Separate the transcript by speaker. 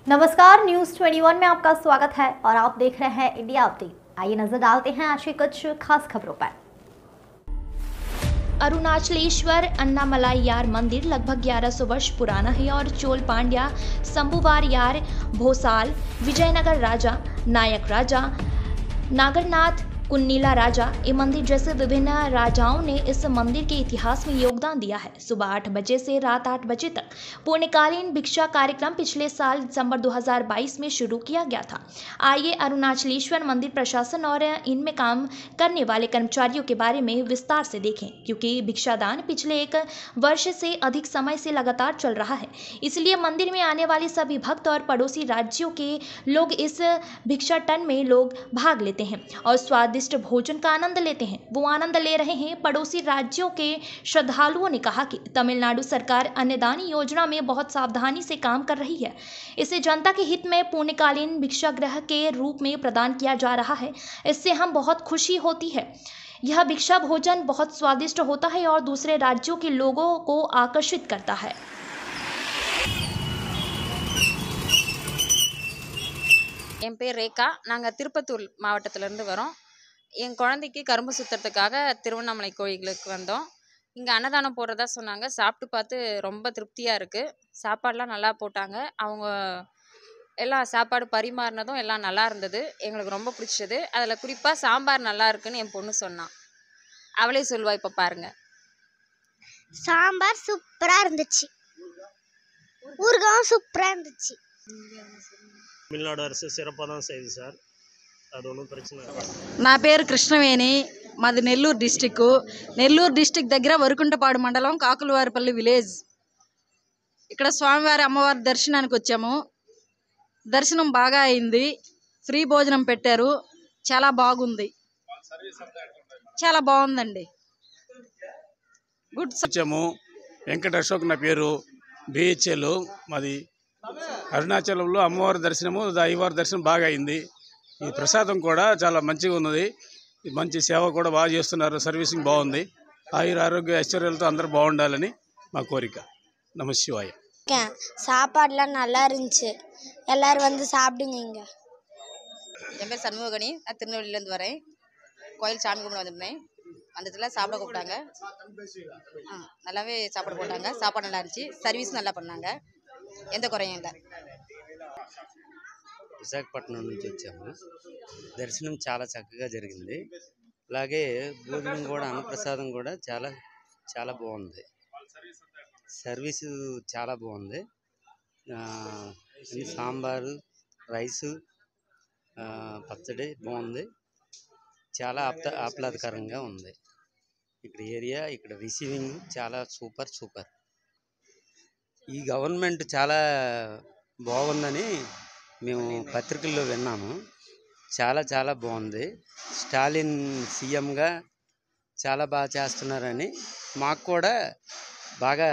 Speaker 1: नमस्कार, न्यूज 21 में आपका स्वागत है और आप देख रहे हैं इंडिया अपडेट। आइए नजर डालते हैं आज की कुछ खास खबरों पर।
Speaker 2: अरुणाचलेश्वर अन्नामलाईयार मंदिर लगभग 1100 वर्ष पुराना है और चोल पांड्या, शंभुवारयार, भोसाल, विजयनगर राजा, नायक राजा, नागरनाथ, कुन्नीला राजा, ये मंदिर जैसे विभिन्न राजाओं ने इस मंदिर के इतिहास में योगदान दिया है। सुबह 8 बजे से रात 8 बजे तक पूर्णकालीन भिक्षा कार्यक्रम पिछले साल दिसंबर 2022 में शुरू किया गया था। आइए अरुणाचलेश्वर मंदिर प्रशासन और इनमें काम करने वाले कर्मचारियों के बारे में विस्तार से देखें, क्योंकि भिक्षादान पिछले 1 वर्ष से अधिक समय से लगातार चल रहा है। इसलिए मंदिर में आने वाले सभी भक्त और पड़ोसी राज्यों के लोग इस भिक्षाटन में लोग भाग लेते हैं और स्वादिष्ट भोजन का आनंद लेते हैं। वो आनंद ले रहे हैं। पड़ोसी राज्यों के श्रद्धालुओं ने कहा कि तमिलनाडु सरकार अन्नदान योजना में बहुत सावधानी से काम कर रही है। इसे जनता के हित में पूर्णकालीन भिक्षागृह के रूप में प्रदान किया जा रहा है। इससे हम बहुत खुशी होती है। यह भिक्षा भोजन बहुत स्वादिष्ट होता है और दूसरे राज्यों के लोगों को आकर्षित करता है।
Speaker 3: என் பேர் ரேகா. நாங்கள் திருப்பத்தூர் மாவட்டத்திலேருந்து வரோம். என் குழந்தைக்கு கரும்பு சுற்றுறதுக்காக திருவண்ணாமலை கோயிலுக்கு வந்தோம். இங்கே அன்னதானம் போடுறதா சொன்னாங்க. சாப்பிட்டு பார்த்து ரொம்ப திருப்தியாக இருக்குது. சாப்பாடெலாம் நல்லா போட்டாங்க. அவங்க எல்லாம் சாப்பாடு பரிமாறினதும் எல்லாம் நல்லா இருந்தது. எங்களுக்கு ரொம்ப பிடிச்சது. அதில் குறிப்பாக சாம்பார் நல்லா இருக்குன்னு என் பொண்ணு சொன்னான். அவளே சொல்லுவா, இப்போ பாருங்கள்.
Speaker 4: சாம்பார் சூப்பராக இருந்துச்சு. ஊறுகாயும் சூப்பராக இருந்துச்சு.
Speaker 5: தமிழ்நாடு அரசு சிறப்பாக தான் செய்யுது சார். அது ஒன்றும் பிரச்சனை இல்லை.
Speaker 6: నా పేరు కృష్ణవేణి. మాది నెల్లూరు డిస్టిక్. నెల్లూరు డిస్టిక్ దగ్గర వరకుంటపాడు మండలం కాకులవారిపల్లి విలేజ్. ఇక్కడ స్వామివారి అమ్మవారి దర్శనానికి వచ్చాము. దర్శనం బాగా అయింది. ఫ్రీ భోజనం పెట్టారు. చాలా బాగుంది. చాలా బాగుందండి. గుడ్.
Speaker 7: వచ్చాము. వెంకట అశోక్ నా పేరు. బిహెచ్ఎల్ మాది. అరుణాచలంలో అమ్మవారి దర్శనము, అయ్యవారి దర్శనం బాగా అయింది. ఈ ప్రసాదం కూడా చాలా మంచిగా ఉన్నది. మంచి సేవ కూడా బాగా చేస్తున్నారు. సర్వీసింగ్ బాగుంది. ఆరోగ్య ఐశ్వర్యాలతో అందరూ బాగుండాలని మా కోరిక. నమ శివాయ.
Speaker 4: சாப்பாடுலாம் நல்லா இருந்துச்சு. எல்லாரும் வந்து சாப்பிடுங்க. இங்கே
Speaker 3: என் பேர் சண்முகணி. நான் திருநெல்வேலியிலேருந்து வரேன். கோயில் சாமி கும்பிட வந்திருந்தேன். வந்ததில் சாப்பிட கூப்பிட்டாங்க. நல்லாவே சாப்பாடு போட்டாங்க. சாப்பாடு நல்லா இருந்துச்சு. சர்வீஸ் நல்லா பண்ணாங்க. எந்த குறையும் இல்லை.
Speaker 8: విశాఖపట్నం నుంచి వచ్చాము. దర్శనం చాలా చక్కగా జరిగింది. అలాగే భోజనం కూడా, అన్నప్రసాదం కూడా చాలా చాలా బాగుంది. సర్వీసు చాలా బాగుంది. సాంబారు, రైసు, పచ్చడి బాగుంది. చాలా ఆహ్లాదకరంగా ఉంది. ఇక్కడ ఏరియా, ఇక్కడ రిసీవింగ్ చాలా సూపర్. ఈ గవర్నమెంట్ చాలా బాగుందని మేము పత్రికల్లో విన్నాము. చాలా బాగుంది. స్టాలిన్ సీఎంగా చాలా బాగా చేస్తున్నారని మాకు కూడా బాగా